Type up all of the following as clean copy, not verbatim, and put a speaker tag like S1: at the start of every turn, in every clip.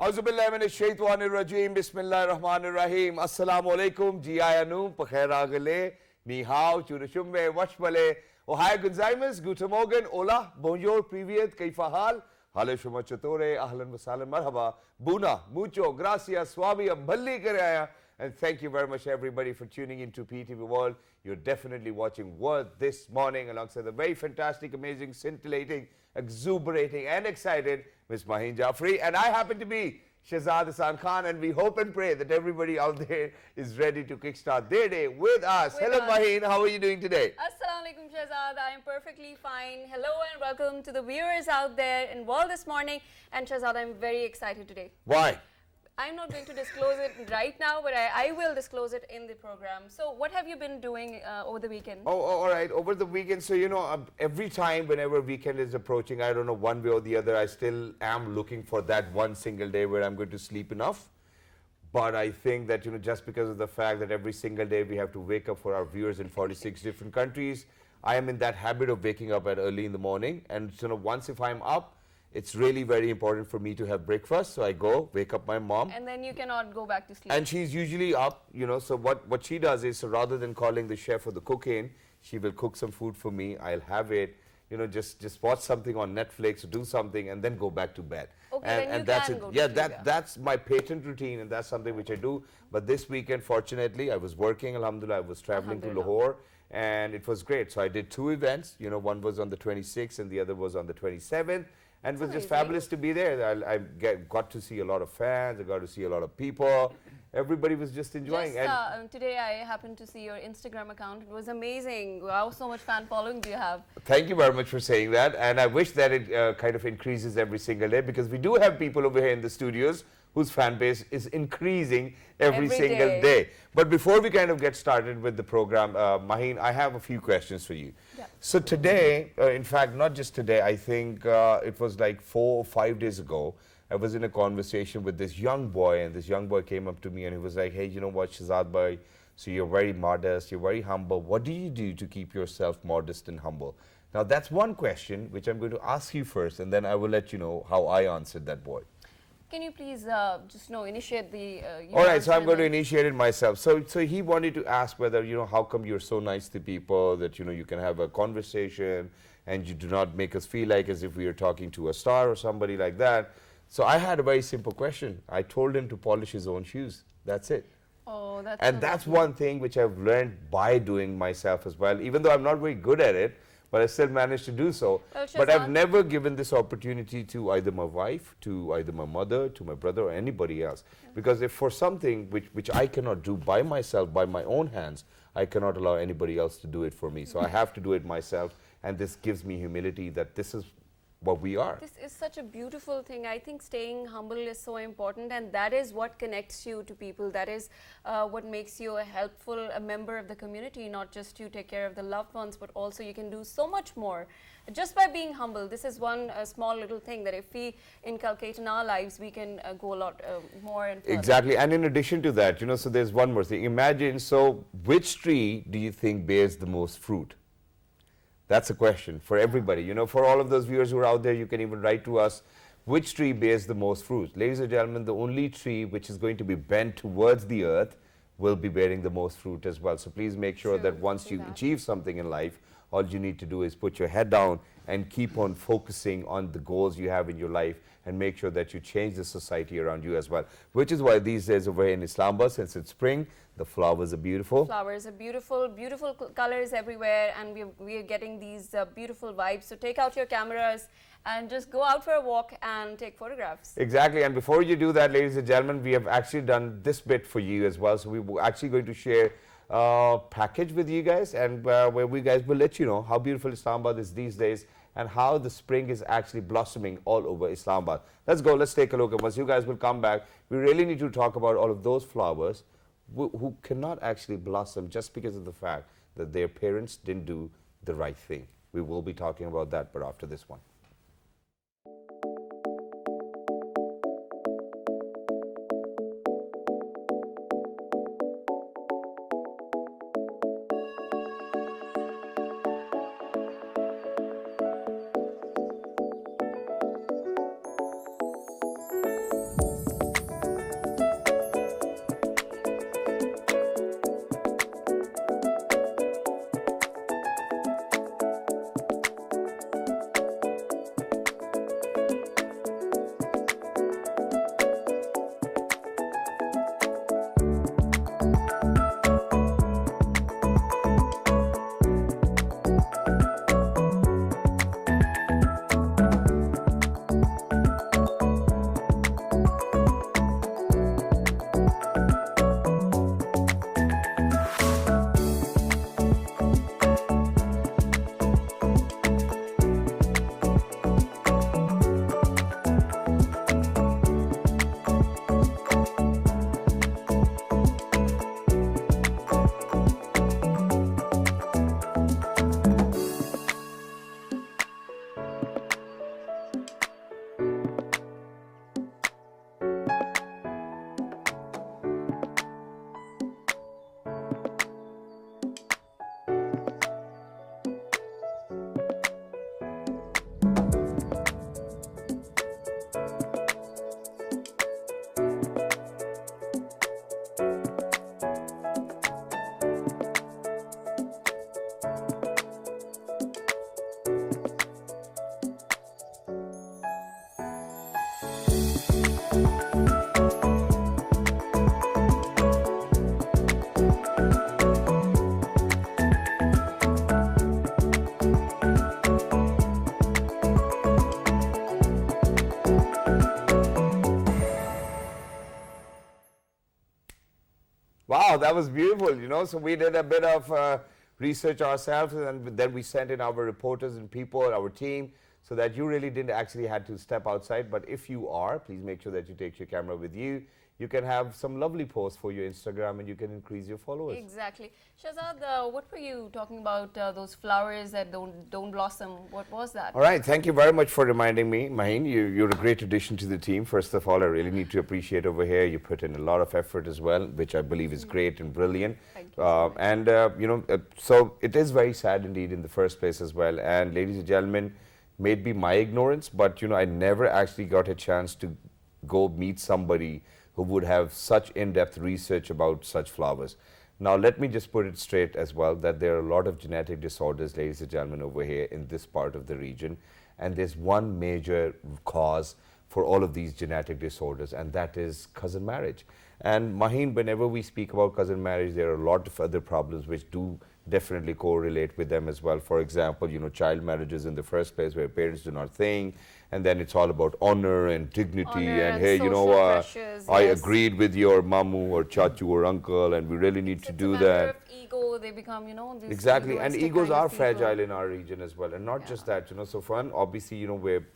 S1: Auzubillahiminash-shaytanir-rajeem. Bismillahir-rahmanir-rahim. Assalamu alaikum. Ji ayanum. Pakhair agale. Ni hao. Churashumbe. Washmale. Ohio Gonzaimas. Guten Morgen. Hola. Bonjour. Privyet. Kaifa hal? Hale shuma chatore. Ahlan wa sahlan. Marhaba. Buna. Mucho. Gracias. Swami. Bhalli kare aaya. And thank you very much, everybody, for tuning into PTV World. You're definitely watching World this morning alongside the very fantastic, amazing, scintillating, exuberating, and excited Ms. Maheen Jaffrey. And I happen to be Shahzad Hassan Khan, and we hope and pray that everybody out there is ready to kickstart their day with us. Hello, Maheen. How are you doing today?
S2: Assalamu alaikum, Shahzad. I am perfectly fine. Hello and welcome to the viewers out there in World this morning. And Shahzad, I'm very excited today.
S1: Why?
S2: I'm not going to disclose it right now, but I will disclose it in the program. So what have you been doing over the weekend?
S1: Oh, all right. Over the weekend, so, you know, every time whenever weekend is approaching, I don't know, one way or the other, I still am looking for that one single day where I'm going to sleep enough. But I think that, you know, just because of the fact that every single day we have to wake up for our viewers in 46 different countries, I am in that habit of waking up at early in the morning. And, you know, once if I'm up, it's really very important for me to have breakfast. So I go, wake up my mom.
S2: And then you cannot go back to sleep.
S1: And she's usually up, you know, so what she does is, so rather than calling the chef or the cook in, she will cook some food for me. I'll have it, you know, just watch something on Netflix, do something, and then go back to bed.
S2: Okay,
S1: and that's it. Yeah, that's my patent routine, and that's something which I do. But this weekend, fortunately, I was working, alhamdulillah, I was traveling to Lahore, and it was great. So I did two events, you know, one was on the 26th and the other was on the 27th. And it was just fabulous to be there. I got to see a lot of fans. I got to see a lot of people. Everybody was just enjoying.
S2: Today I happened to see your Instagram account. It was amazing. Wow, so much fan following do you have?
S1: Thank you very much for saying that. And I wish that it kind of increases every single day, because we do have people over here in the studios whose fan base is increasing every single day. But before we kind of get started with the program, Maheen, I have a few questions for you. Yeah. So today, in fact, not just today, I think it was like 4 or 5 days ago, I was in a conversation with this young boy, and this young boy came up to me and he was like, hey, you know what, Shahzad bhai, so you're very modest, you're very humble. What do you do to keep yourself modest and humble? Now, that's one question which I'm going to ask you first, and then I will let you know how I answered that boy.
S2: Can you please just initiate the...
S1: All right, so I'm going to initiate it myself. So he wanted to ask whether, you know, how come you're so nice to people that, you know, you can have a conversation and you do not make us feel like as if we are talking to a star or somebody like that. So I had a very simple question. I told him to polish his own shoes. That's it.
S2: Oh, that's
S1: And that's one thing which I've learned by doing myself as well, even though I'm not very good at it. But I still managed to do so. Well, but I've never given this opportunity to either my wife, to either my mother, to my brother, or anybody else. Because if for something which I cannot do by myself, by my own hands, I cannot allow anybody else to do it for me. So I have to do it myself. And this gives me humility that this is what we are.
S2: This is such a beautiful thing. I think staying humble is so important, and that is what connects you to people. That is what makes you a member of the community, not just to take care of the loved ones, but also you can do so much more just by being humble. This is one small little thing that if we inculcate in our lives, we can go a lot more and further.
S1: Exactly. And in addition to that, you know, so there's one more thing. Imagine, so which tree do you think bears the most fruit? That's a question for everybody. You know, for all of those viewers who are out there, you can even write to us, which tree bears the most fruit? Ladies and gentlemen, the only tree which is going to be bent towards the earth will be bearing the most fruit as well. So please make sure that once you achieve something in life, all you need to do is put your head down and keep on focusing on the goals you have in your life, and make sure that you change the society around you as well. Which is why these days over here in Islamabad, since it's spring, the flowers are beautiful.
S2: Flowers are beautiful, beautiful colors everywhere, and we are getting these beautiful vibes. So take out your cameras and just go out for a walk and take photographs.
S1: Exactly. And before you do that, ladies and gentlemen, we have actually done this bit for you as well. So we're actually going to share a package with you guys, and where we guys will let you know how beautiful Islamabad is these days and how the spring is actually blossoming all over Islamabad. Let's go, let's take a look. And once you guys will come back, we really need to talk about all of those flowers who cannot actually blossom just because of the fact that their parents didn't do the right thing. We will be talking about that, but after this one. Wow, that was beautiful, you know. So we did a bit of research ourselves, and then we sent in our reporters and people, our team, so that you really didn't actually had to step outside. But if you are, please make sure that you take your camera with you. You can have some lovely posts for your Instagram, and you can increase your followers.
S2: Exactly. Shahzad, what were you talking about, those flowers that don't blossom? What was that?
S1: All right, thank you very much for reminding me, Maheen. You're a great addition to the team. First of all, I really need to appreciate over here. You put in a lot of effort as well, which I believe is great and brilliant.
S2: Thank you so much.
S1: And, you know, so it is very sad indeed in the first place as well. And ladies and gentlemen, may it be my ignorance, but, you know, I never actually got a chance to go meet somebody who would have such in-depth research about such flowers. Now, let me just put it straight as well that there are a lot of genetic disorders, ladies and gentlemen, over here in this part of the region. And there's one major cause for all of these genetic disorders, and that is cousin marriage. And Maheen, whenever we speak about cousin marriage, there are a lot of other problems which do definitely correlate with them as well. For example, you know, child marriages in the first place where parents do not think, and then it's all about honor and dignity.
S2: Honor
S1: and
S2: and
S1: hey, you know,
S2: social pressures,
S1: I
S2: yes.
S1: agreed with your mamu or chachu or uncle, and we really need to do
S2: It's a matter
S1: that.
S2: of ego. They become, you know, these
S1: Exactly, and
S2: egoistic
S1: egos
S2: kind
S1: are
S2: of people.
S1: fragile in our region as well, and not just that, you know. So for one, obviously, you know, where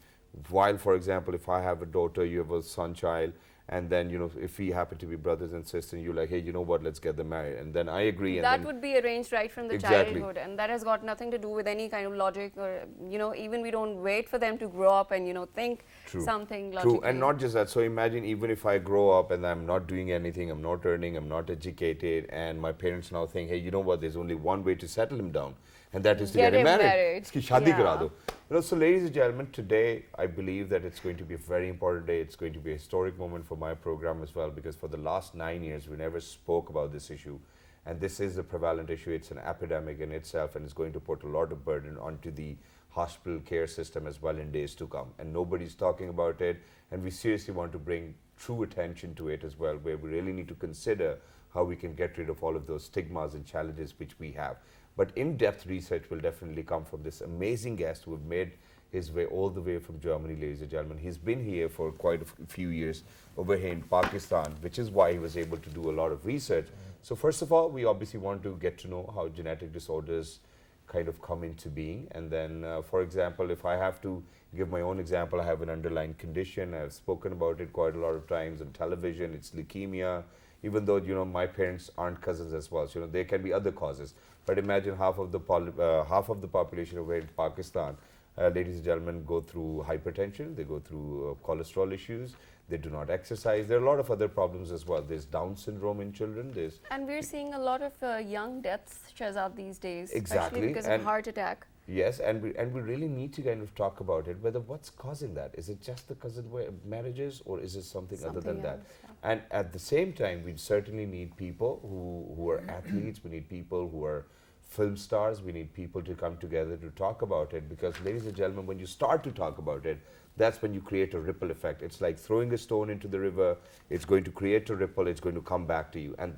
S1: while, for example, if I have a daughter, you have a son child, and then, you know, if we happen to be brothers and sisters, you're like, hey, you know what, let's get them married, and then I agree. And
S2: That
S1: then
S2: would be arranged right from the
S1: Exactly.
S2: childhood, and that has got nothing to do with any kind of logic, or, you know, even we don't wait for them to grow up and, you know, think something logically.
S1: True, and not just that. So imagine even if I grow up and I'm not doing anything, I'm not earning, I'm not educated, and my parents now think, hey, you know what, there's only one way to settle him down, and that is to get him married. Iski shadi kara do. You know, so ladies and gentlemen, today I believe that it's going to be a very important day. It's going to be a historic moment for my program as well, because for the last 9 years we never spoke about this issue, and this is a prevalent issue. It's an epidemic in itself, and it's going to put a lot of burden onto the hospital care system as well in days to come, and nobody's talking about it, and we seriously want to bring true attention to it as well, where we really need to consider how we can get rid of all of those stigmas and challenges which we have. But in-depth research will definitely come from this amazing guest who have made his way all the way from Germany, ladies and gentlemen. He's been here for quite a few years over here in Pakistan, which is why he was able to do a lot of research. So first of all, we obviously want to get to know how genetic disorders kind of come into being. And then, for example, if I have to give my own example, I have an underlying condition. I've spoken about it quite a lot of times on television. It's leukemia. Even though, you know, my parents aren't cousins as well, so, you know, there can be other causes. But imagine half of the population over in Pakistan, ladies and gentlemen, go through hypertension, they go through cholesterol issues, they do not exercise. There are a lot of other problems as well. There's Down syndrome in children.
S2: And we're seeing a lot of young deaths, Shahzad, these days.
S1: Exactly.
S2: Especially because of heart attack.
S1: Yes, and we really need to kind of talk about it, whether what's causing that. Is it just the cousin marriages, or is it something other than that?
S2: Yeah.
S1: And at the same time, we certainly need people who are athletes, we need people who are film stars, we need people to come together to talk about it, because ladies and gentlemen, when you start to talk about it, that's when you create a ripple effect. It's like throwing a stone into the river, it's going to create a ripple, it's going to come back to you. And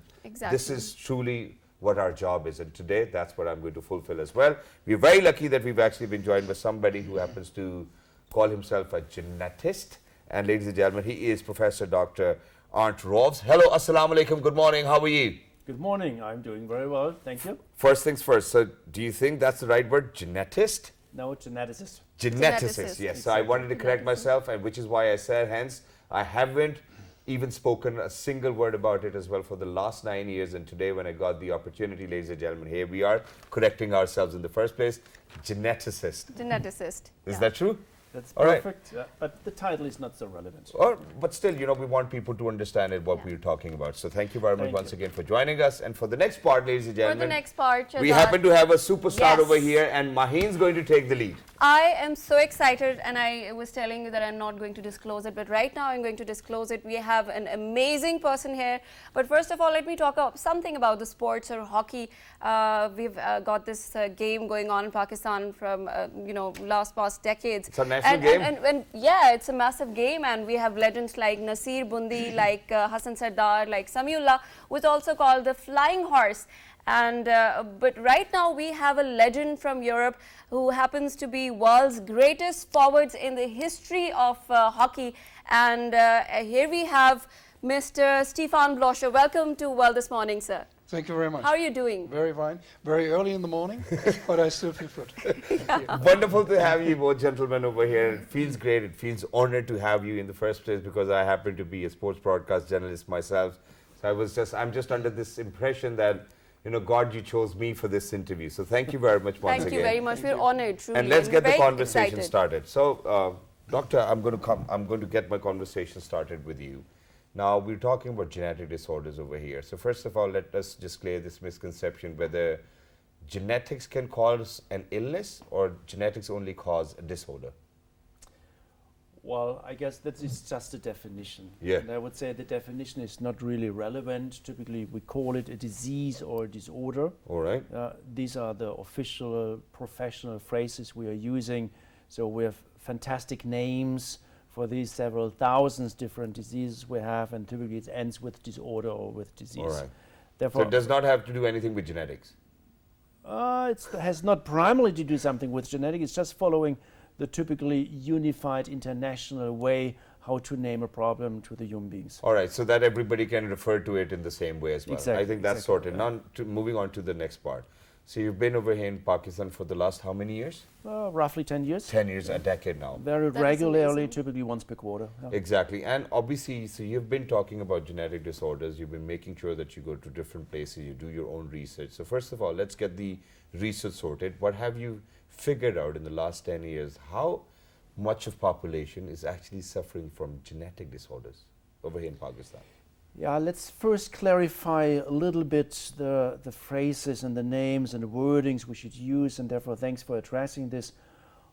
S1: this is truly what our job is, and today that's what I'm going to fulfill as well. We're very lucky that we've actually been joined by somebody who happens to call himself a genetist, and ladies and gentlemen, he is Professor Dr. Arndt Rovs. Hello, assalamu alaikum, good morning, how are you?
S3: Good morning, I'm doing very well, thank you.
S1: First things first, so do you think that's the right word, genetist?
S3: No, geneticist.
S1: Geneticist, yes. So I wanted to correct myself, and which is why I said, hence, I haven't even spoken a single word about it as well for the last 9 years. And today, when I got the opportunity, ladies and gentlemen, here we are correcting ourselves in the first place. Geneticist.
S2: Geneticist.
S1: Is that true?
S3: That's
S1: All right.
S3: perfect, but the title is not so relevant.
S1: But still, you know, we want people to understand it, what we're talking about. So thank you very much once
S3: you.
S1: again for joining us. And for the next part, ladies and
S2: For
S1: gentlemen,
S2: the next part,
S1: we
S2: Shahzad,
S1: happen to have a superstar
S2: Yes.
S1: over here, and Maheen's going to take the lead.
S2: I am so excited, and I was telling you that I'm not going to disclose it, but right now I'm going to disclose it. We have an amazing person here. But first of all, let me talk something about the sports or hockey. We've got this game going on in Pakistan from, you know, past decades.
S1: It's a national game?
S2: And yeah, it's a massive game, and we have legends like Nasir Bundi, like Hassan Sardar, like Samiullah, who's also called the Flying Horse. And but right now we have a legend from Europe who happens to be world's greatest forwards in the history of hockey. And here we have Mr. Stefan Bloscher. Welcome to Well This Morning, sir.
S4: Thank you very much.
S2: How are you doing?
S4: Very fine. Very early in the morning, but I still feel good.
S1: Wonderful to have you both gentlemen over here. It feels great. It feels honored to have you in the first place because I happen to be a sports broadcast journalist myself. So I'm just under this impression that, you know, God, you chose me for this interview. So thank you very much once again.
S2: Thank you very much. We're honored, truly.
S1: And let's
S2: we're
S1: get the
S2: very
S1: conversation
S2: excited.
S1: started. So, Doctor, I'm going to get my conversation started with you. Now, we're talking about genetic disorders over here. So first of all, let us just clear this misconception whether genetics can cause an illness or genetics only cause a disorder.
S3: Well, I guess that is just a definition.
S1: Yeah.
S3: And I would say the definition is not really relevant. Typically, we call it a disease or a disorder.
S1: All right.
S3: These are the official professional phrases we are using. So we have fantastic names for these several thousands different diseases we have, and typically it ends with disorder or with disease.
S1: All right. So
S3: Therefore,
S1: it does not have to do anything with genetics.
S3: it has not primarily to do something with genetics. It's just following the typically unified international way how to name a problem to the human beings.
S1: All right. So that everybody can refer to it in the same way as well.
S3: Exactly,
S1: I think that's
S3: exactly,
S1: sorted. Now, moving on to the next part. So you've been over here in Pakistan for the last how many years?
S3: Roughly 10 years.
S1: 10 years, a decade now.
S3: Very
S2: That is
S3: regularly,
S2: amazing.
S3: typically once per quarter. Yeah.
S1: Exactly. And obviously, so you've been talking about genetic disorders. You've been making sure that you go to different places, you do your own research. So first of all, let's get the research sorted. What have you figured out in the last 10 years? How much of population is actually suffering from genetic disorders over here in Pakistan?
S3: Yeah, let's first clarify a little bit the phrases and the names and the wordings we should use, and therefore thanks for addressing this.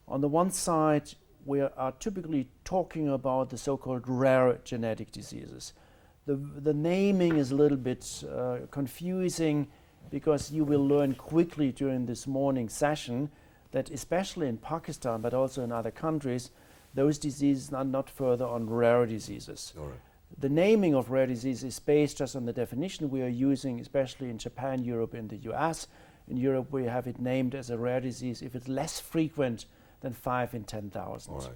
S3: On the one side, we are typically talking about the so-called rare genetic diseases. The naming is a little bit confusing because you will learn quickly during this morning session that especially in Pakistan, but also in other countries, those diseases are not further on rare diseases.
S1: All right.
S3: The naming of rare disease is based just on the definition we are using, especially in Japan, Europe, and the US. In Europe, we have it named as a rare disease if it's less frequent than 5 in 10,000.
S1: All right.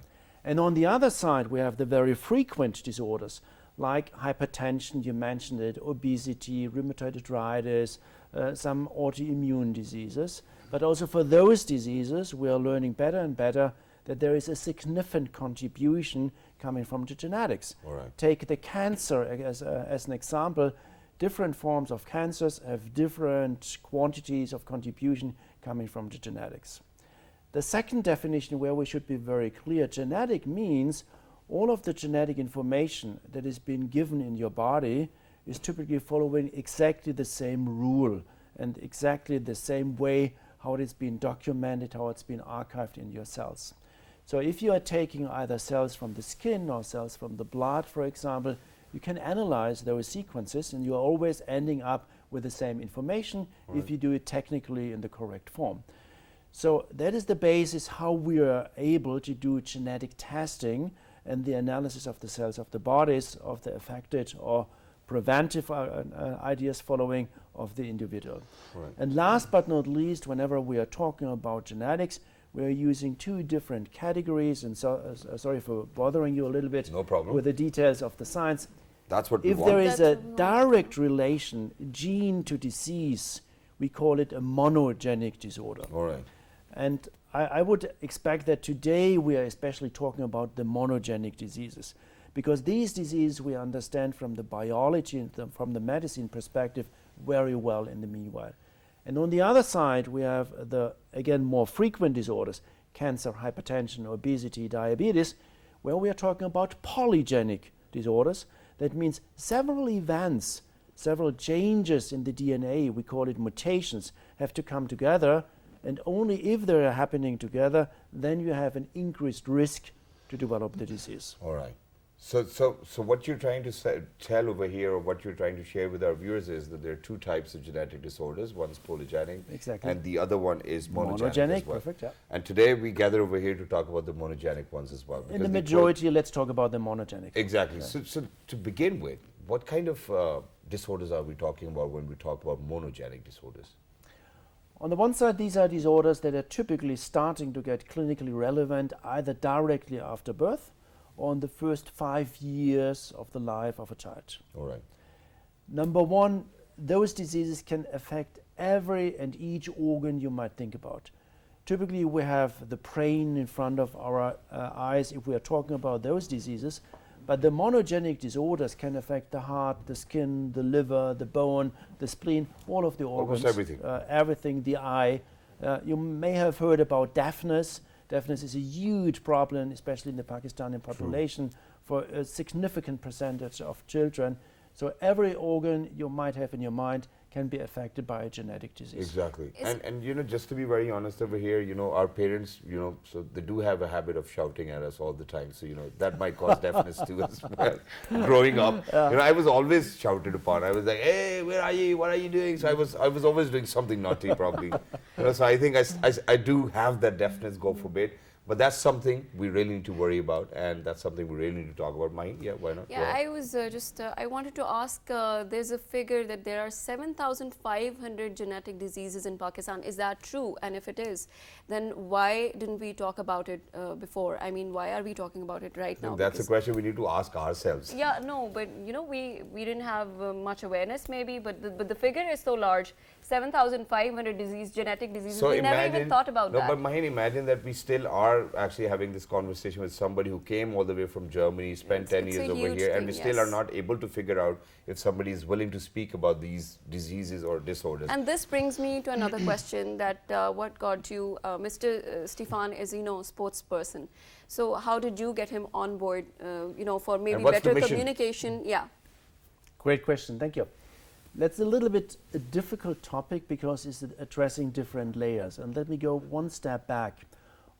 S3: And on the other side, we have the very frequent disorders like hypertension, you mentioned it, obesity, rheumatoid arthritis, some autoimmune diseases. But also for those diseases, we are learning better and better that there is a significant contribution coming from the genetics.
S1: All right.
S3: Take the cancer as an example. Different forms of cancers have different quantities of contribution coming from the genetics. The second definition where we should be very clear, genetic means all of the genetic information that is being given in your body is typically following exactly the same rule and exactly the same way how it is being documented, how it's been archived in your cells. So if you are taking either cells from the skin or cells from the blood, for example, you can analyze those sequences and you are always ending up with the same information if you do it technically in the correct form. So that is the basis how we are able to do genetic testing and the analysis of the cells of the bodies of the affected or preventive ideas following of the individual.
S1: Right.
S3: And last but not least, whenever we are talking about genetics, we are using two different categories, and so, sorry for bothering you a little bit
S1: No problem.
S3: with the details of the science.
S1: That's what we
S3: If
S1: want.
S3: there is
S2: That's
S3: a
S2: what we want.
S3: direct relation, gene to disease, we call it a monogenic disorder.
S1: All right.
S3: And I would expect that today we are especially talking about the monogenic diseases, because these diseases we understand from the biology and from the medicine perspective very well in the meanwhile. And on the other side, we have the, again, more frequent disorders, cancer, hypertension, obesity, diabetes, where we are talking about polygenic disorders. That means several events, several changes in the DNA, we call it mutations, have to come together. And only if they are happening together, then you have an increased risk to develop the disease.
S1: All right. So what you're trying to tell over here, or what you're trying to share with our viewers, is that there are two types of genetic disorders. One's polygenic,
S3: Exactly.
S1: and the other one is monogenic.
S3: Monogenic,
S1: as well.
S3: perfect, yeah.
S1: And today we gather over here to talk about the monogenic ones as well.
S3: In
S1: because
S3: the
S1: they
S3: majority, let's talk about the monogenic.
S1: exactly. So to begin with, what kind of disorders are we talking about when we talk about monogenic disorders?
S3: On the one side, these are disorders that are typically starting to get clinically relevant either directly after birth or in the first 5 years of the life of a child.
S1: All right.
S3: Number one, those diseases can affect every and each organ you might think about. Typically, we have the brain in front of our eyes if we are talking about those diseases, but the monogenic disorders can affect the heart, the skin, the liver, the bone, the spleen, all of the organs.
S1: Almost everything.
S3: Everything, the eye. You may have heard about deafness. Deafness is a huge problem, especially in the Pakistani population, for a significant percentage of children. So every organ you might have in your mind can be affected by a genetic disease.
S1: Exactly. And you know, just to be very honest over here, you know, our parents, you know, so they do have a habit of shouting at us all the time. So, you know, that might cause deafness too as well. Growing up, you know, I was always shouted upon. I was like, hey, where are you? What are you doing? So I was always doing something naughty probably. You know, so I think I do have that deafness, God forbid. But that's something we really need to worry about, and that's something we really need to talk about. Mine, yeah, why not?
S2: Yeah, I was I wanted to ask, there's a figure that there are 7,500 genetic diseases in Pakistan. Is that true? And if it is, then why didn't we talk about it before? I mean, why are we talking about it right now?
S1: That's a question we need to ask ourselves.
S2: Yeah, no, but you know, we didn't have much awareness maybe, but the figure is so large, 7,500 genetic diseases.
S1: So
S2: we never even thought about that.
S1: No, but Mahin, imagine that we still are actually having this conversation with somebody who came all the way from Germany, spent 10 years over here, and we still are not able to figure out if somebody is willing to speak about these diseases or disorders.
S2: And this brings me to another question, that what got you, Mr. Stefan is, you know, sports person. So how did you get him on board, you know, for maybe better communication? Yeah.
S3: Great question, thank you. That's a little bit a difficult topic because it's addressing different layers. And let me go one step back.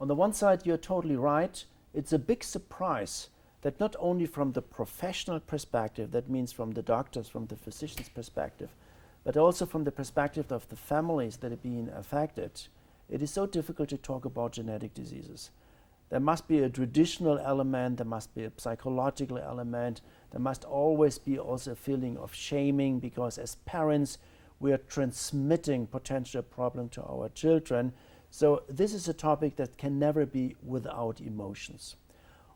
S3: On the one side, you're totally right. It's a big surprise that not only from the professional perspective, that means from the doctors, from the physician's perspective, but also from the perspective of the families that are being affected, it is so difficult to talk about genetic diseases. There must be a traditional element, there must be a psychological element, there must always be also a feeling of shaming, because as parents, we are transmitting potential problem to our children. So this is a topic that can never be without emotions.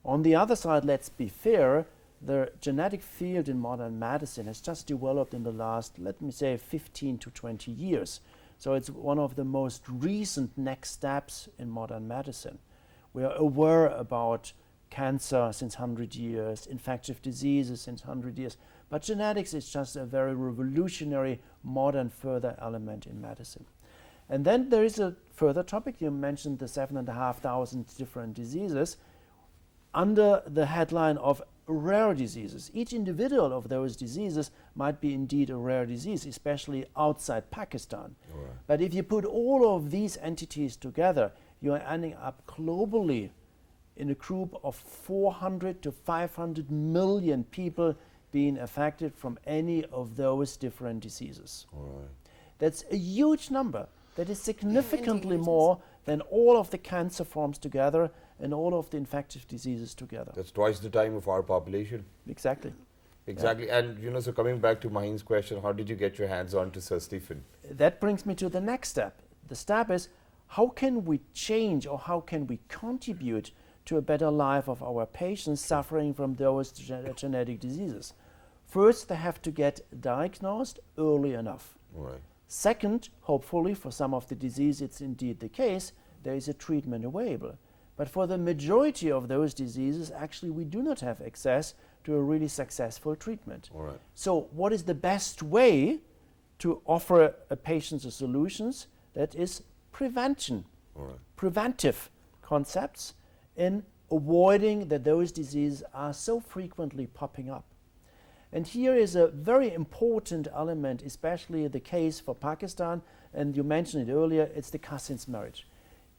S3: On the other side, let's be fair, the genetic field in modern medicine has just developed in the last, let me say, 15 to 20 years. So it's one of the most recent next steps in modern medicine. We are aware about cancer since 100 years, infectious diseases since 100 years, but genetics is just a very revolutionary, modern further element in medicine. And then there is a further topic. You mentioned the 7,500 different diseases under the headline of rare diseases. Each individual of those diseases might be indeed a rare disease, especially outside Pakistan.
S1: Right.
S3: But if you put all of these entities together, you are ending up globally in a group of 400 to 500 million people being affected from any of those different diseases.
S1: Right.
S3: That's a huge number. That is significantly more than all of the cancer forms together and all of the infectious diseases together.
S1: That's twice the time of our population.
S3: Exactly.
S1: Exactly. Yeah. And, you know, so coming back to Mahin's question, how did you get your hands on to Sir Stephen?
S3: That brings me to the next step. The step is, how can we change or how can we contribute to a better life of our patients suffering from those genetic diseases? First, they have to get diagnosed early enough.
S1: Right.
S3: Second, hopefully for some of the disease it's indeed the case, there is a treatment available. But for the majority of those diseases, actually we do not have access to a really successful treatment.
S1: All right.
S3: So what is the best way to offer a patient a solutions? That is prevention.
S1: All right.
S3: Preventive concepts in avoiding that those diseases are so frequently popping up. And here is a very important element, especially the case for Pakistan, and you mentioned it earlier, it's the cousins marriage.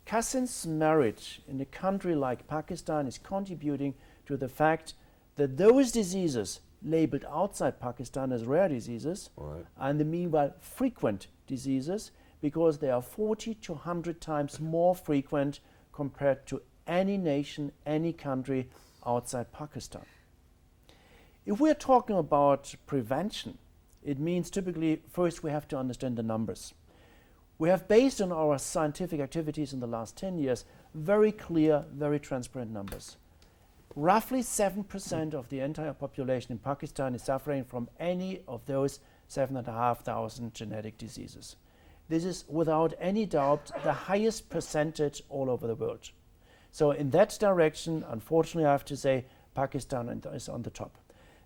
S3: Cousins marriage in a country like Pakistan is contributing to the fact that those diseases labeled outside Pakistan as rare diseases are in the meanwhile frequent diseases, because they are 40 to 100 times more frequent compared to any nation, any country outside Pakistan. If we're talking about prevention, it means typically first we have to understand the numbers. We have, based on our scientific activities in the last 10 years, very clear, very transparent numbers. Roughly 7% of the entire population in Pakistan is suffering from any of those 7,500 genetic diseases. This is without any doubt the highest percentage all over the world. So in that direction, unfortunately, I have to say, Pakistan is on the top.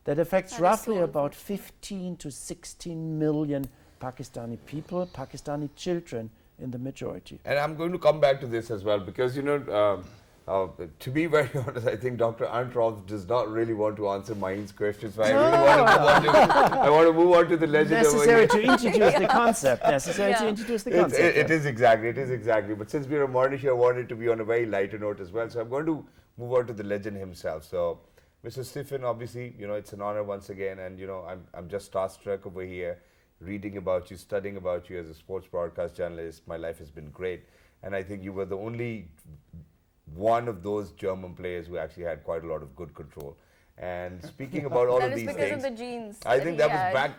S3: That affects
S2: That is
S3: roughly
S2: so
S3: about 15 to 16 million Pakistani people, Pakistani children in the majority.
S1: And I'm going to come back to this as well because, to be very honest, I think Dr. Antroff does not really want to answer Main's questions. So I really want to move on to the legend over
S3: Necessary
S1: here.
S3: to introduce the concept. Necessary to introduce the concept.
S1: It is exactly. But since we're a morning show, I wanted to be on a very lighter note as well. So I'm going to move on to the legend himself. So, Mr. Stephen, obviously, it's an honor once again, and I'm just starstruck over here, reading about you, studying about you as a sports broadcast journalist. My life has been great, and I think you were the only one of those German players who actually had quite a lot of good control. And speaking about all of these
S2: That is because
S1: things,
S2: of the genes.
S1: I
S2: that
S1: think
S2: he
S1: that was
S2: had.
S1: back.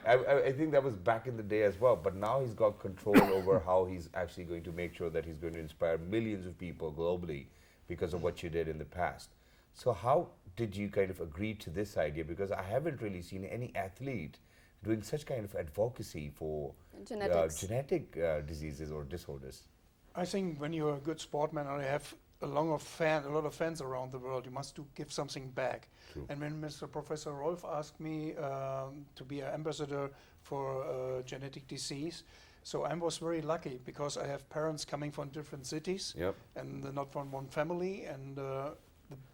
S1: I think that was back in the day as well. But now he's got control over how he's actually going to make sure that he's going to inspire millions of people globally because of what you did in the past. So how did you kind of agree to this idea? Because I haven't really seen any athlete doing such kind of advocacy for
S2: Genetics.
S1: genetic diseases or disorders.
S4: I think when you're a good sportsman and you have a lot of fans around the world, you must give something back.
S1: True.
S4: And when Mr. Professor Rolf asked me to be an ambassador for genetic disease, so I was very lucky because I have parents coming from different cities
S1: Yep.
S4: and not from one family. And the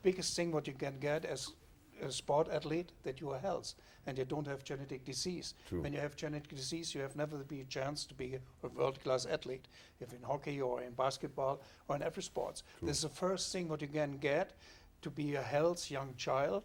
S4: biggest thing what you can get as a sport athlete, that you are health and you don't have genetic disease.
S1: True.
S4: When you have genetic disease, you have never be a chance to be a world-class athlete, if in hockey or in basketball or in every sports.
S1: True.
S4: This is the first thing what you can get to be a healthy young child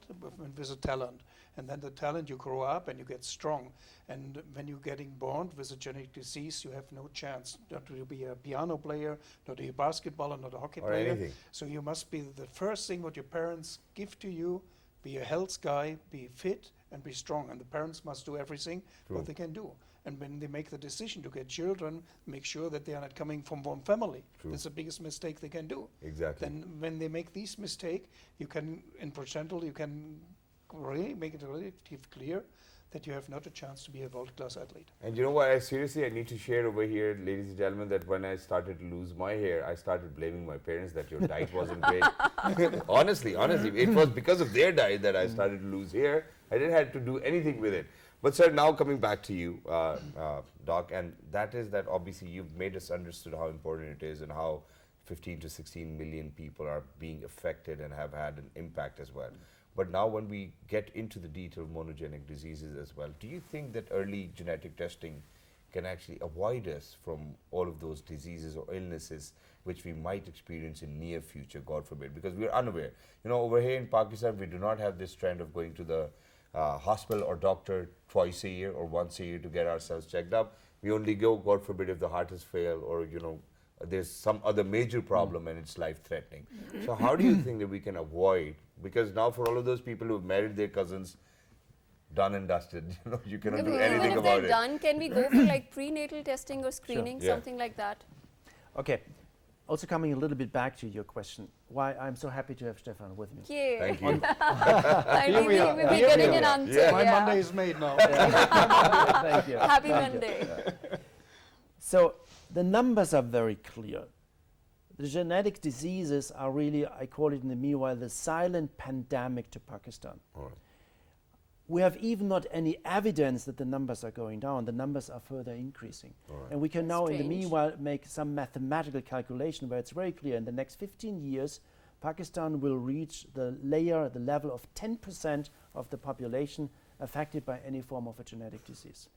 S4: with a talent. And then the talent, you grow up and you get strong. And when you're getting born with a genetic disease, you have no chance not to be a piano player, not to be a basketballer, not a hockey
S1: Or
S4: player.
S1: anything.
S4: So you must be the first thing what your parents give to you, be a health guy, be fit and be strong. And the parents must do everything
S1: True.
S4: what they can do. And when they make the decision to get children, make sure that they are not coming from one family.
S1: True.
S4: That's the biggest mistake they can do.
S1: Exactly.
S4: Then when they make this mistake, you can, in percentile, you can really make it relatively clear that you have not a chance to be a world-class athlete.
S1: And you know what, I need to share over here, ladies and gentlemen, that when I started to lose my hair, I started blaming my parents that your diet wasn't great. honestly, it was because of their diet that I started to lose hair. I didn't have to do anything with it. But sir, now coming back to you, Doc, and that is that obviously you've made us understood how important it is and how 15 to 16 million people are being affected and have had an impact as well. But now when we get into the detail of monogenic diseases as well, do you think that early genetic testing can actually avoid us from all of those diseases or illnesses which we might experience in near future, God forbid, because we're unaware. Over here in Pakistan, we do not have this trend of going to the hospital or doctor twice a year or once a year to get ourselves checked up. We only go, God forbid, if the heart has failed or, there's some other major problem and it's life-threatening. So how do you think that we can avoid, because now for all of those people who've married their cousins, done and dusted, you cannot do anything
S2: Even if
S1: about
S2: they're
S1: it.
S2: done, can we go for like prenatal testing or screening,
S1: Yeah.
S2: something like that?
S3: Okay. Also coming a little bit back to your question, why I'm so happy to have Stefan with me.
S2: Yeah.
S1: Thank you.
S4: Here we are.
S2: We'll be
S4: Here we
S2: getting an
S4: are.
S2: answer.
S4: My
S2: yeah.
S4: Monday is made now.
S3: Thank you.
S2: Happy
S3: Thank you.
S2: Monday.
S3: So the numbers are very clear. The genetic diseases are really, I call it in the meanwhile, the silent pandemic to Pakistan.
S1: All right.
S3: We have even not any evidence that the numbers are going down. The numbers are further increasing.
S1: Alright.
S3: And we can now, in the
S2: Strange.
S3: meanwhile, make some mathematical calculation where it's very clear in the next 15 years, Pakistan will reach the level of 10% of the population affected by any form of a genetic disease.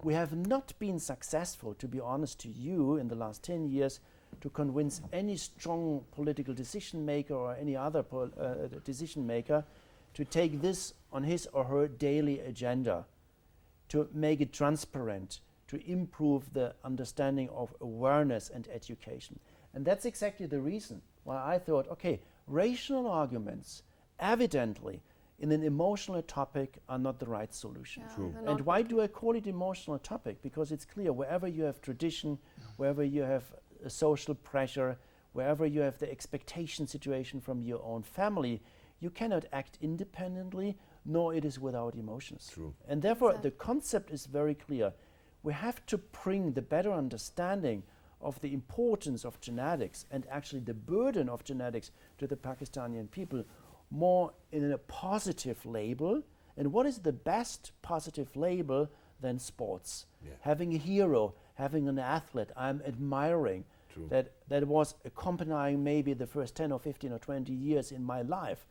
S3: We have not been successful, to be honest to you, in the last 10 years to convince any strong political decision maker or any other decision maker to take this on his or her daily agenda, to make it transparent, to improve the understanding of awareness and education. And that's exactly the reason why I thought, okay, rational arguments evidently in an emotional topic are not the right solution.
S2: Yeah,
S1: True.
S2: they're
S3: And
S2: not
S3: why do I call it emotional topic? Because it's clear wherever you have tradition, wherever you have social pressure, wherever you have the expectation situation from your own family, you cannot act independently, nor it is without emotions.
S1: True.
S3: And therefore,
S2: Exactly.
S3: the concept is very clear. We have to bring the better understanding of the importance of genetics and actually the burden of genetics to the Pakistani people more in a positive label. And what is the best positive label than sports?
S1: Yeah.
S3: Having a hero, having an athlete I'm admiring,
S1: True.
S3: that was accompanying maybe the first 10 or 15 or 20 years in my life,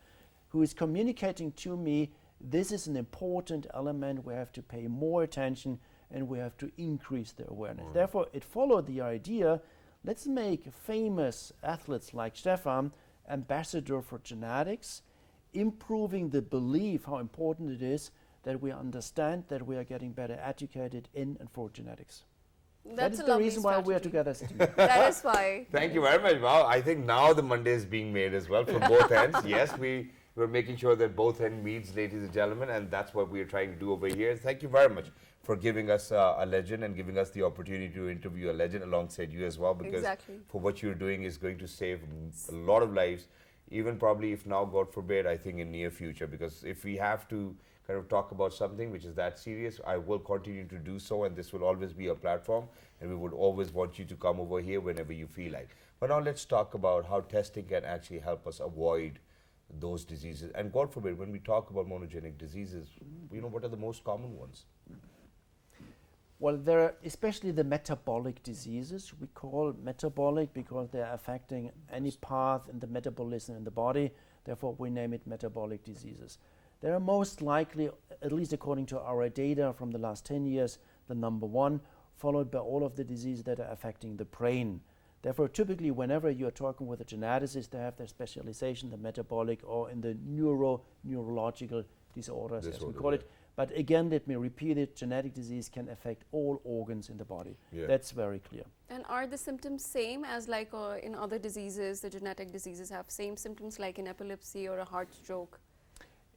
S3: who is communicating to me, this is an important element, we have to pay more attention and we have to increase the awareness.
S1: Right.
S3: Therefore, it followed the idea, let's make famous athletes like Stefan ambassador for genetics, improving the belief how important it is that we understand that we are getting better educated in and for genetics. That
S2: That's
S3: is
S2: a
S3: the
S2: lovely
S3: reason why we are
S2: strategy.
S3: together sitting.
S2: That is why.
S1: Thank you very much. Wow, I think now the Monday is being made as well from both ends. Yes, we're making sure that both ends meets, ladies and gentlemen, and that's what we're trying to do over here. Thank you very much for giving us a legend and giving us the opportunity to interview a legend alongside you as well, because
S2: Exactly.
S1: for what you're doing is going to save a lot of lives, even probably if now, God forbid, I think in near future, because if we have to kind of talk about something which is that serious, I will continue to do so, and this will always be a platform, and we would always want you to come over here whenever you feel like. But now let's talk about how testing can actually help us avoid those diseases. And God forbid, when we talk about monogenic diseases, you know, what are the most common ones?
S3: Well, there are especially the metabolic diseases. We call metabolic because they are affecting any path in the metabolism in the body. Therefore, we name it metabolic diseases. They are most likely, at least according to our data from the last 10 years, the number one, followed by all of the diseases that are affecting the brain. Therefore, typically, whenever you are talking with a geneticist, they have their specialization, the metabolic or in the neurological disorders, as we call it. But again, let me repeat it, genetic disease can affect all organs in the body.
S1: Yeah.
S3: That's very clear.
S2: And are the symptoms same as like in other diseases, the genetic diseases have same symptoms like in epilepsy or a heart stroke?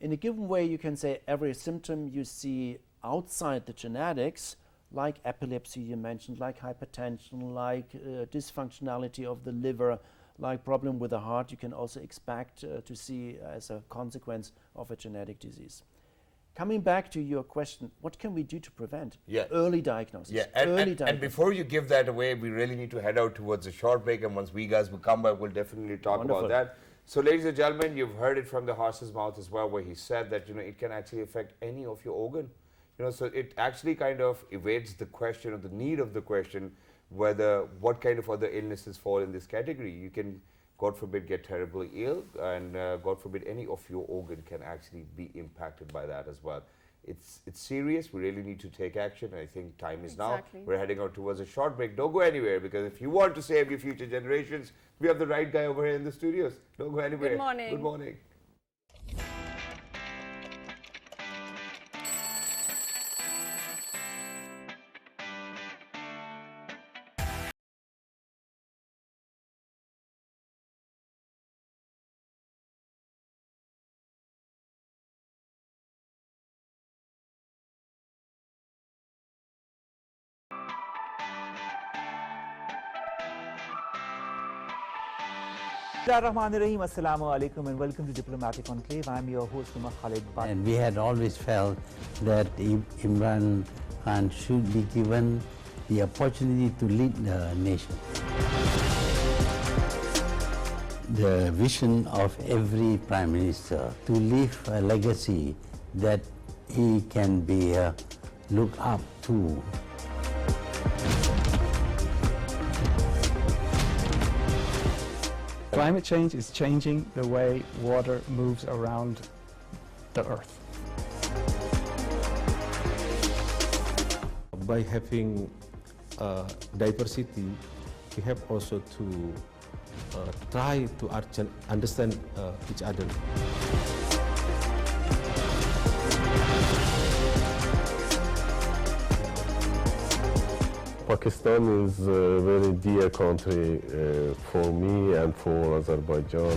S3: In a given way, you can say every symptom you see outside the genetics, like epilepsy you mentioned, like hypertension, like dysfunctionality of the liver, like problem with the heart, you can also expect to see as a consequence of a genetic disease. Coming back to your question, what can we do to prevent?
S1: Yeah.
S3: Early diagnosis.
S1: Yeah, and before you give that away, we really need to head out towards a short break, and once we guys will come back, we'll definitely talk
S3: Wonderful.
S1: about that. So, ladies and gentlemen, you've heard it from the horse's mouth as well, where he said that, you know, it can actually affect any of your organ. You know, so it actually kind of evades the question or the need of the question whether what kind of other illnesses fall in this category. You can, God forbid, get terribly ill, and God forbid, any of your organ can actually be impacted by that as well. It's serious. We really need to take action. I think time is
S2: Exactly.
S1: now. We're heading out towards a short break. Don't go anywhere, because if you want to save your future generations, we have the right guy over here in the studios. Don't go anywhere.
S2: Good morning.
S1: Good morning.
S5: Bismillahirrahmanirrahim. Assalamu alaikum and welcome to Diplomatic Enclave. I'm your host, Umar Khalid Bhat.
S6: And we had always felt that Imran Khan should be given the opportunity to lead the nation. The vision of every Prime Minister to leave a legacy that he can be looked up to.
S7: Climate change is changing the way water moves around the earth.
S8: By having diversity, we have also to try to understand each other.
S9: Pakistan is a very dear country for me and for Azerbaijan.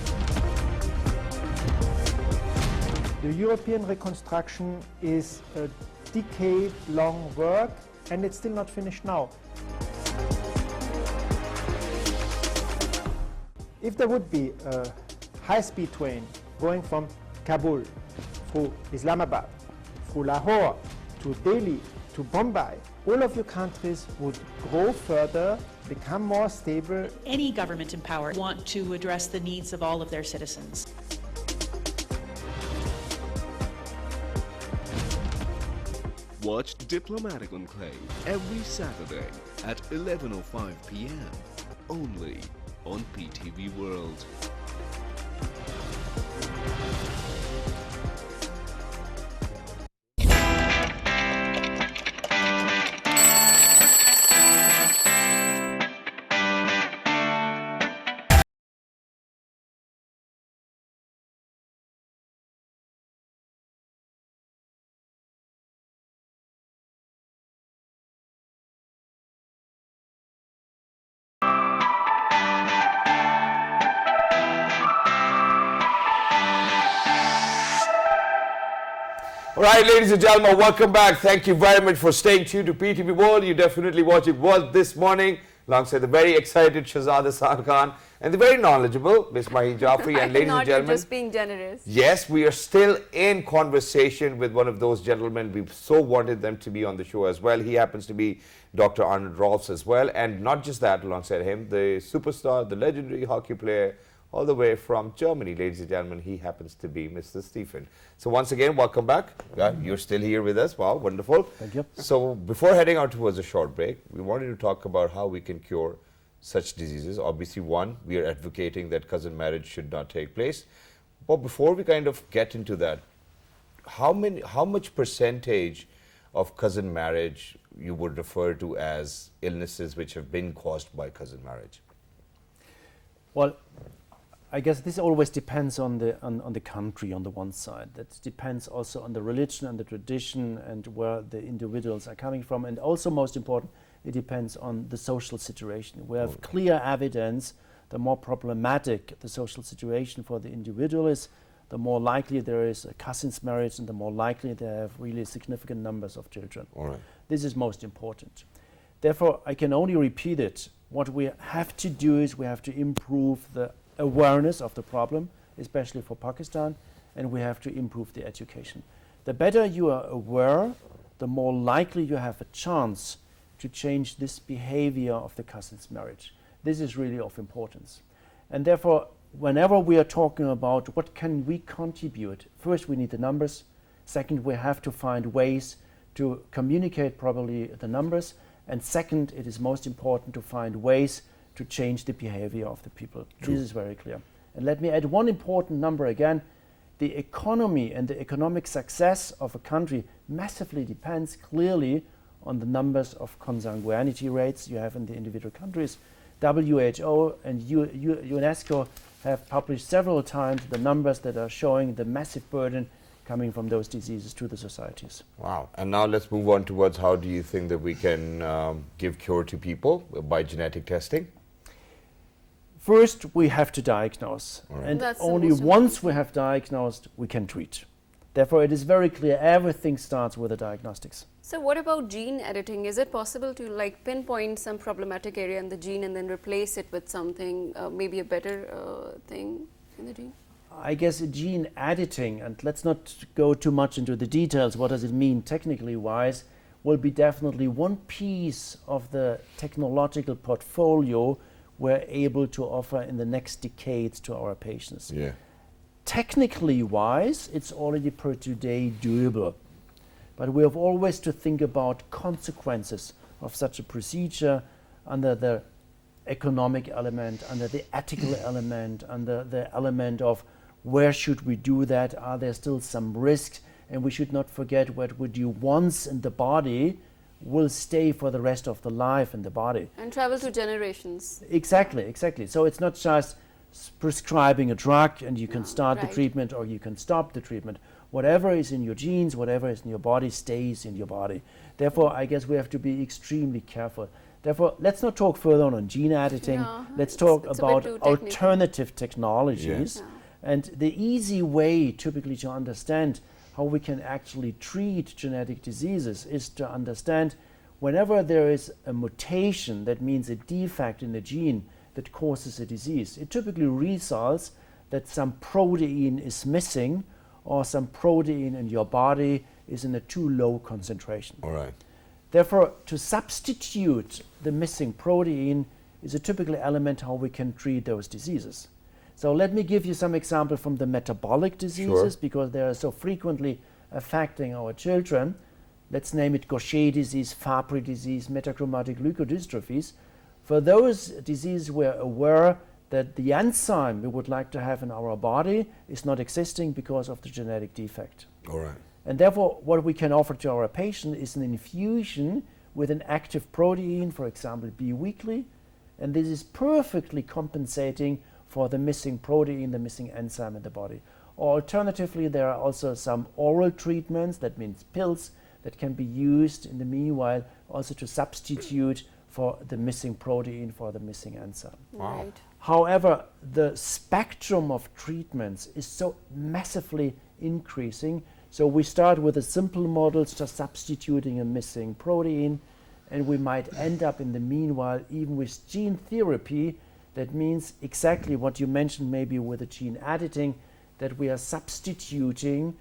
S10: The European reconstruction is a decade-long work, and it's still not finished now. If there would be a high-speed train going from Kabul, through Islamabad, through Lahore, to Delhi, to Bombay, all of your countries would grow further, become more stable.
S11: Any government in power want to address the needs of all of their citizens.
S12: Watch Diplomatic Enclave every Saturday at 11:05 p.m. only on PTV World.
S1: All right, ladies and gentlemen, welcome back. Thank you very much for staying tuned to PTV World. You're definitely watching World This Morning alongside the very excited Shahzad Hassan Khan and the very knowledgeable Miss Maheen Jafri. And ladies and gentlemen,
S2: just being generous.
S1: Yes, we are still in conversation with one of those gentlemen. We so wanted them to be on the show as well. He happens to be Dr. Arnold Rolfs as well. And not just that, alongside him, the superstar, the legendary hockey player, all the way from Germany, ladies and gentlemen, he happens to be Mr. Stephen. So once again, welcome back. You're still here with us. Wow, wonderful.
S3: Thank you.
S1: So before heading out towards a short break, we wanted to talk about how we can cure such diseases. Obviously, one, we are advocating that cousin marriage should not take place. But before we kind of get into that, how much percentage of cousin marriage you would refer to as illnesses which have been caused by cousin marriage?
S3: Well, I guess this always depends on the country on the one side. That depends also on the religion and the tradition and where the individuals are coming from. And also, most important, it depends on the social situation. We have clear evidence, the more problematic the social situation for the individual is, the more likely there is a cousin's marriage and the more likely they have really significant numbers of children.
S1: All right.
S3: This is most important. Therefore, I can only repeat it. What we have to do is we have to improve the awareness of the problem, especially for Pakistan, and we have to improve the education. The better you are aware, the more likely you have a chance to change this behavior of the cousin's marriage. This is really of importance. And therefore, whenever we are talking about what can we contribute, first we need the numbers, second we have to find ways to communicate properly the numbers, and second, it is most important to find ways to change the behavior of the people. True. This is very clear. And let me add one important number again. The economy and the economic success of a country massively depends clearly on the numbers of consanguinity rates you have in the individual countries. WHO and UNESCO have published several times the numbers that are showing the massive burden coming from those diseases to the societies.
S1: Wow. And now let's move on towards how do you think that we can give cure to people by genetic testing?
S3: First, we have to diagnose. Right. And
S2: that's
S3: only once we have diagnosed, we can treat. Therefore, it is very clear everything starts with the diagnostics.
S2: So what about gene editing? Is it possible to like pinpoint some problematic area in the gene and then replace it with something, maybe a better thing in the gene?
S3: I guess gene editing, and let's not go too much into the details, what does it mean technically wise, will be definitely one piece of the technological portfolio we're able to offer in the next decades to our patients.
S1: Yeah.
S3: Technically wise, it's already per today doable. But we have always to think about consequences of such a procedure under the economic element, under the ethical element, under the element of where should we do that, are there still some risks, and we should not forget what we do once in the body will stay for the rest of the life in the body.
S2: And travel to generations.
S3: Exactly, exactly. So it's not just prescribing a drug and you can start the treatment or you can stop the treatment. Whatever is in your genes, whatever is in your body stays in your body. Therefore, I guess we have to be extremely careful. Therefore, let's not talk further on gene editing. No, let's talk about alternative technologies. Yeah. And the easy way typically to understand how we can actually treat genetic diseases is to understand whenever there is a mutation, that means a defect in the gene that causes a disease, it typically results that some protein is missing or some protein in your body is in a too low concentration.
S1: All right.
S3: Therefore, to substitute the missing protein is a typical element how we can treat those diseases. So let me give you some example from the metabolic diseases, because they are so frequently affecting our children. Let's name it Gaucher disease, Fabry disease, metachromatic leukodystrophies. For those diseases, we're aware that the enzyme we would like to have in our body is not existing because of the genetic defect.
S1: All right.
S3: And therefore, what we can offer to our patient is an infusion with an active protein, for example, B-weekly, and this is perfectly compensating for the missing protein, the missing enzyme in the body. Or alternatively, there are also some oral treatments, that means pills, that can be used in the meanwhile also to substitute for the missing protein, for the missing enzyme.
S1: Wow.
S2: Right.
S3: However, the spectrum of treatments is so massively increasing. So we start with the simple models, just substituting a missing protein, and we might end up in the meanwhile even with gene therapy. That means exactly what you mentioned, maybe with the gene editing, that we are substituting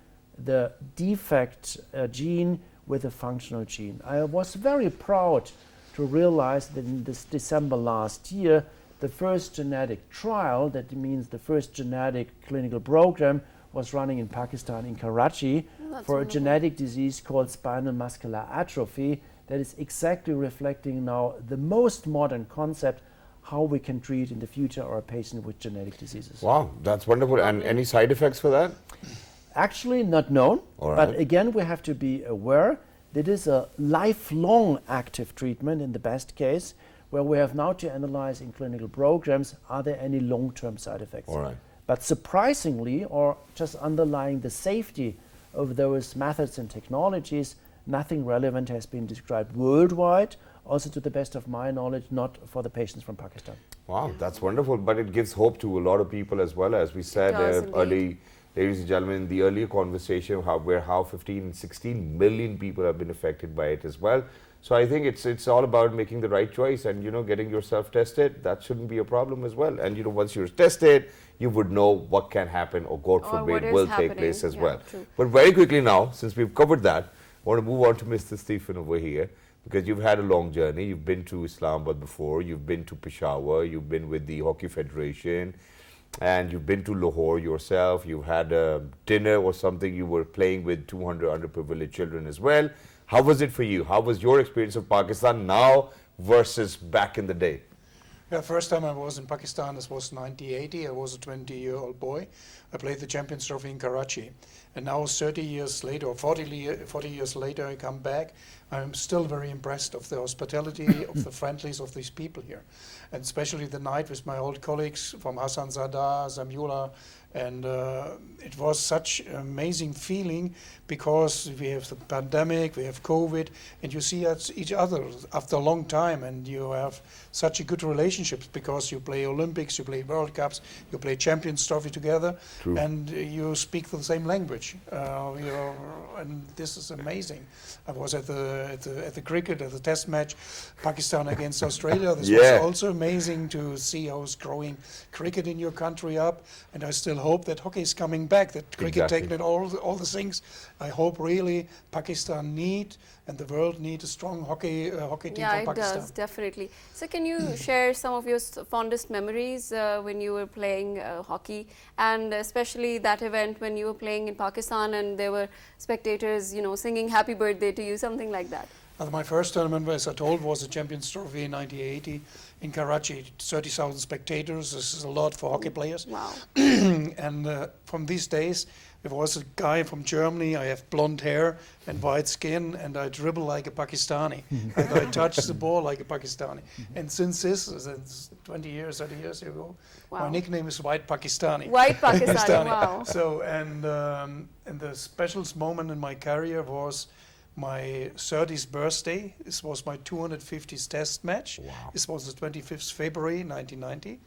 S3: the defect gene with a functional gene. I was very proud to realize that in this December last year, the first genetic trial, that means the first genetic clinical program, was running in Pakistan, in Karachi, for a genetic disease called spinal muscular atrophy that is exactly reflecting now the most modern concept how we can treat in the future our patient with genetic diseases.
S1: Wow, that's wonderful. And any side effects for that?
S3: Actually not known,
S1: All
S3: but
S1: right.
S3: again we have to be aware that it is a lifelong active treatment in the best case, where we have now to analyze in clinical programs, are there any long-term side effects?
S1: All right.
S3: But surprisingly, or just underlying the safety of those methods and technologies, nothing relevant has been described worldwide, also to the best of my knowledge, not for the patients from Pakistan.
S1: Wow, that's wonderful. But it gives hope to a lot of people as well. As we said
S2: does
S1: early, ladies and gentlemen, in the earlier conversation, how 15, 16 million people have been affected by it as well. So I think it's all about making the right choice and, getting yourself tested. That shouldn't be a problem as well. And, once you're tested, you would know what can happen or, God forbid, will take place as well.
S2: True.
S1: But very quickly now, since we've covered that, I want to move on to Mr. Stephen over here, because you've had a long journey. You've been to Islamabad before, you've been to Peshawar, you've been with the Hockey Federation, and you've been to Lahore yourself. You've had a dinner or something. You were playing with 200 underprivileged children as well. How was it for you? How was your experience of Pakistan now versus back in the day?
S4: Yeah, first time I was in Pakistan, this was 1980. I was a 20-year-old boy. I played the Champions Trophy in Karachi. And now 30 years later, or 40 years later, I come back. I'm still very impressed of the hospitality, of the friendliness of these people here. And especially the night with my old colleagues from Hassan Zada, Zamula, and it was such an amazing feeling, because we have the pandemic, we have COVID, and you see each other after a long time, and you have such a good relationships, because you play Olympics, you play World Cups, you play Champions Trophy together.
S1: True.
S4: And you speak the same language. And this is amazing. I was at the cricket, at the test match, Pakistan against Australia. This was also amazing to see how it's growing cricket in your country up. And I still hope that hockey is coming back, that cricket taking all the things. I hope really Pakistan and the world need a strong hockey team from Pakistan.
S2: Yeah, it does, definitely. So can you share some of your fondest memories when you were playing hockey, and especially that event when you were playing in Pakistan and there were spectators, singing happy birthday to you, something like that?
S4: My first tournament, as I told, was the Champions Trophy in 1980 in Karachi. 30,000 spectators. This is a lot for hockey players.
S2: Wow.
S4: And from these days, there was a guy from Germany. I have blonde hair and white skin, and I dribble like a Pakistani. And I touch the ball like a Pakistani. And since 20 years, 30 years ago, my nickname is White Pakistani.
S2: White Pakistani, wow.
S4: So, and the specialist moment in my career was my 30th birthday. This was my 250th test match.
S1: Wow.
S4: This was the 25th February 1990.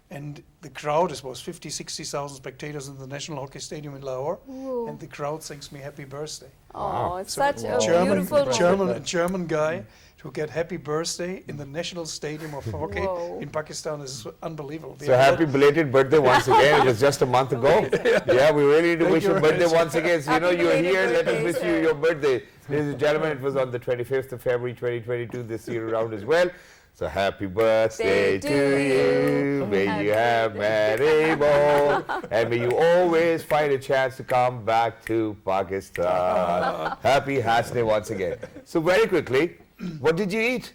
S4: and the crowd, it was 50, 60,000 spectators in the National Hockey Stadium in Lahore,
S2: Ooh.
S4: and the crowd sings me happy birthday.
S2: Oh, it's
S4: So
S2: such a
S4: German,
S2: beautiful moment.
S4: German guy to get happy birthday in the National Stadium of Hockey
S2: Whoa.
S4: in Pakistan is unbelievable.
S1: So happy belated birthday once again. It was just a month ago. Yeah, we really need to
S4: Thank
S1: wish
S4: you
S1: you
S4: very
S1: birthday
S4: much.
S1: once again. So, you know,
S2: Happy
S1: you're
S2: belated
S1: here. Let us
S2: birthday,
S1: wish you
S2: sir.
S1: your birthday. Ladies and gentlemen, it was on the 25th of February 2022 this year around as well. So happy birthday to you. May you have many more. And may you always find a chance to come back to Pakistan. Happy Hajj Day once again. So very quickly, what did you eat?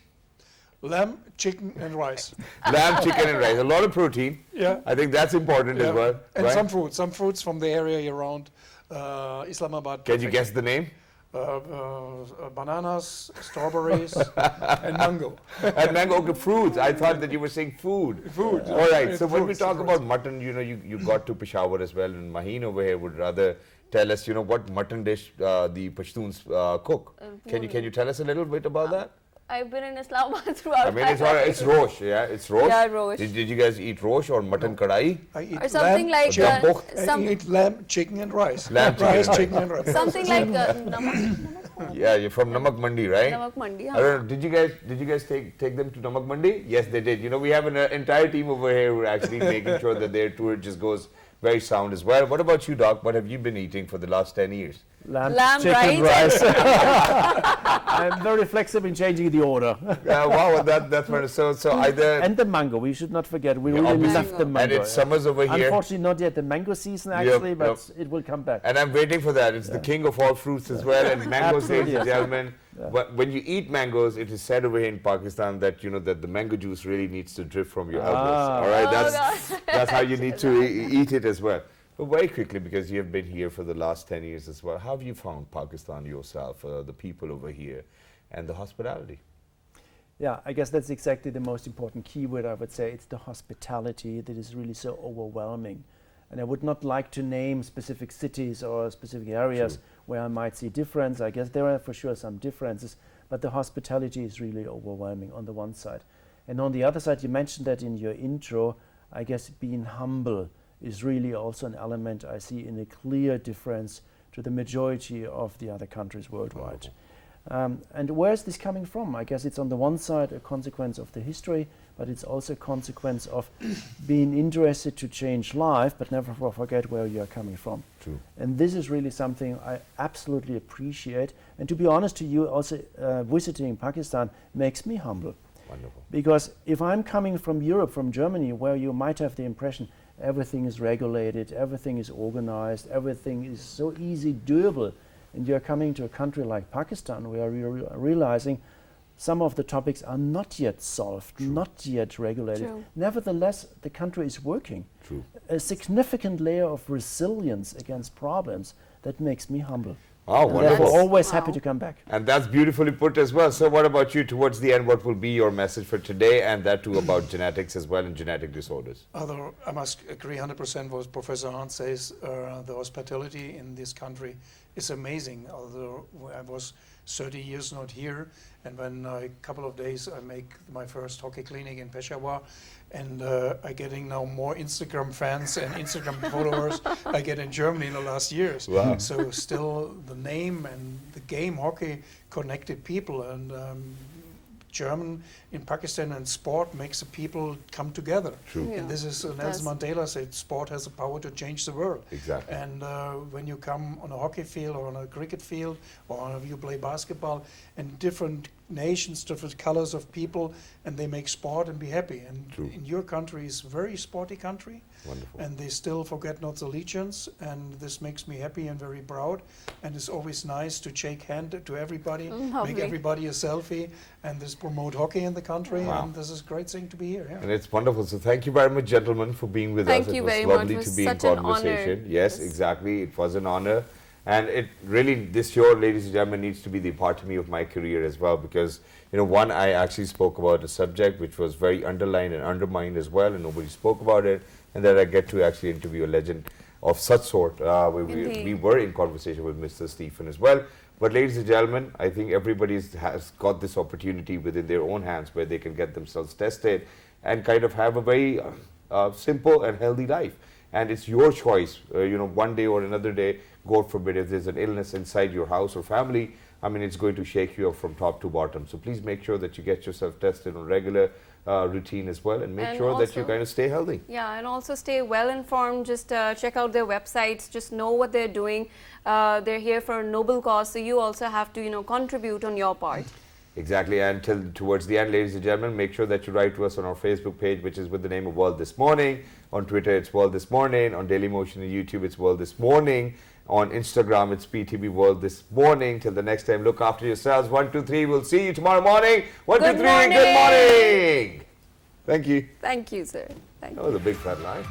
S4: Lamb, chicken, and rice.
S1: Lamb, chicken and rice. A lot of protein.
S4: Yeah.
S1: I think that's important as well.
S4: And
S1: right?
S4: some fruits from the area around Islamabad.
S1: Can you guess the name?
S4: Bananas, strawberries, and mango.
S1: And mango, okay, fruits. I thought that you were saying food.
S4: Food.
S1: All right. So when we
S4: Fruits,
S1: talk
S4: fruits.
S1: about mutton, you know, you got to Peshawar as well, and Maheen over here would rather tell us, you know, what mutton dish the Pashtuns cook. Can you tell us a little bit about that?
S2: I've been in Islamabad throughout
S1: I mean,
S2: my
S1: it's all right.
S2: life.
S1: It's rosh, yeah. It's rosh.
S2: Yeah, rosh.
S1: Did you guys eat rosh or mutton kadai?
S4: I eat
S2: Or something
S4: lamb,
S2: like
S4: chicken,
S1: Both.
S4: I eat lamb, chicken, and rice.
S1: Lamb, chicken,
S4: rice,
S1: and
S4: chicken, and rice.
S2: something like namak
S1: Yeah, you're from Namak Mandi, right?
S2: mandi.
S1: I don't know, did you guys take them to Namak Mandi? Yes, they did. You know, we have an entire team over here who are actually making sure that their tour just goes very sound as well. What about you, Doc? What have you been eating for the last 10 years?
S3: Lamb,
S2: Lamb,
S3: chicken,
S2: rice.
S3: I'm very flexible in changing the order.
S1: Wow, that's wonderful. So either...
S3: And the mango, we should not forget. We
S1: Yeah,
S3: really
S1: obviously.
S3: love the mango.
S1: And it's summers over here.
S3: Unfortunately, not yet the mango season, actually,
S1: Yep,
S3: but it will come back.
S1: And I'm waiting for that. It's the king of all fruits as well. And mangoes, ladies and
S3: Absolutely, yes.
S1: gentlemen, when you eat mangoes, it is said over here in Pakistan that, you know, that the mango juice really needs to drip from your elbows. All right, that's how you need to eat it as well. But very quickly, because you have been here for the last 10 years as well, how have you found Pakistan yourself, the people over here, and the hospitality?
S3: Yeah, I guess that's exactly the most important keyword, I would say. It's the hospitality that is really so overwhelming. And I would not like to name specific cities or specific areas where I might see difference. I guess there are for sure some differences, but the hospitality is really overwhelming on the one side. And on the other side, you mentioned that in your intro, I guess being humble is really also an element I see in a clear difference to the majority of the other countries worldwide. And where is this coming from? I guess it's on the one side a consequence of the history, but it's also a consequence of being interested to change life, but never forget where you are coming from.
S1: True.
S3: And this is really something I absolutely appreciate. And to be honest to you, also visiting Pakistan makes me humble.
S1: Wonderful.
S3: Because if I'm coming from Europe, from Germany, where you might have the impression everything is regulated, everything is organized, everything is so easy doable, and you're coming to a country like Pakistan where you're realizing some of the topics are not yet solved, not yet regulated.
S2: True.
S3: Nevertheless, the country is working.
S1: True.
S3: A significant layer of resilience against problems that makes me humble.
S1: Oh,
S3: And
S1: wonderful.
S3: therefore always happy to come back.
S1: And that's beautifully put as well. So what about you? Towards the end, what will be your message for today, and that too about genetics as well and genetic disorders?
S4: Although I must agree 100% what Professor Hans says, the hospitality in this country is amazing. Although I was 30 years not here, and when a couple of days I make my first hockey clinic in Peshawar, and I getting now more Instagram fans and Instagram followers I get in Germany in the last years.
S1: Wow.
S4: So still the name and the game hockey connected people, and German in Pakistan and sport makes the people come together.
S1: True.
S2: Yeah.
S4: And this is
S2: It
S4: Nelson
S2: does.
S4: Mandela said, sport has the power to change the world.
S1: Exactly.
S4: And when you come on a hockey field or on a cricket field, or you play basketball, and different nations, different colors of people, and they make sport and be happy. And
S1: True.
S4: in your country is very sporty country,
S1: Wonderful.
S4: and they still forget not the allegiance, and this makes me happy and very proud. And it's always nice to shake hand to everybody,
S2: Lovely.
S4: make everybody a selfie, and this promote hockey in the country.
S1: Wow.
S4: And this is a great thing to be here. Yeah.
S1: And it's wonderful. So thank you very much, gentlemen, for being with
S2: Thank
S1: us.
S2: you
S1: It was
S2: very much.
S1: lovely
S2: It
S1: to
S2: was
S1: be in
S2: such an honor.
S1: conversation. Yes,
S2: Yes.
S1: exactly. It was an honor. And it really, this show, ladies and gentlemen, needs to be the epitome of my career as well, because, you know, one, I actually spoke about a subject which was very underlined and undermined as well, and nobody spoke about it, and then I get to actually interview a legend of such sort. We were in conversation with Mr. Stephen as well. But ladies and gentlemen, I think everybody has got this opportunity within their own hands where they can get themselves tested and kind of have a very simple and healthy life. And it's your choice, one day or another day, God forbid, if there's an illness inside your house or family, I mean, it's going to shake you up from top to bottom. So please make sure that you get yourself tested on regular routine as well, and make sure that you kind of stay healthy.
S2: Yeah, and also stay well informed. Just check out their websites. Just know what they're doing. They're here for a noble cause, so you also have to, contribute on your part.
S1: Exactly, and towards the end, ladies and gentlemen, make sure that you write to us on our Facebook page, which is with the name of World This Morning. On Twitter, it's World This Morning. On Dailymotion and YouTube, it's World This Morning. On Instagram, it's PTV World This Morning. Till the next time, look after yourselves. 1, 2, 3. We'll see you tomorrow morning. 1, 2, 3. Good morning. Thank you.
S2: Thank you, sir. Thank you.
S1: That was a big fat line.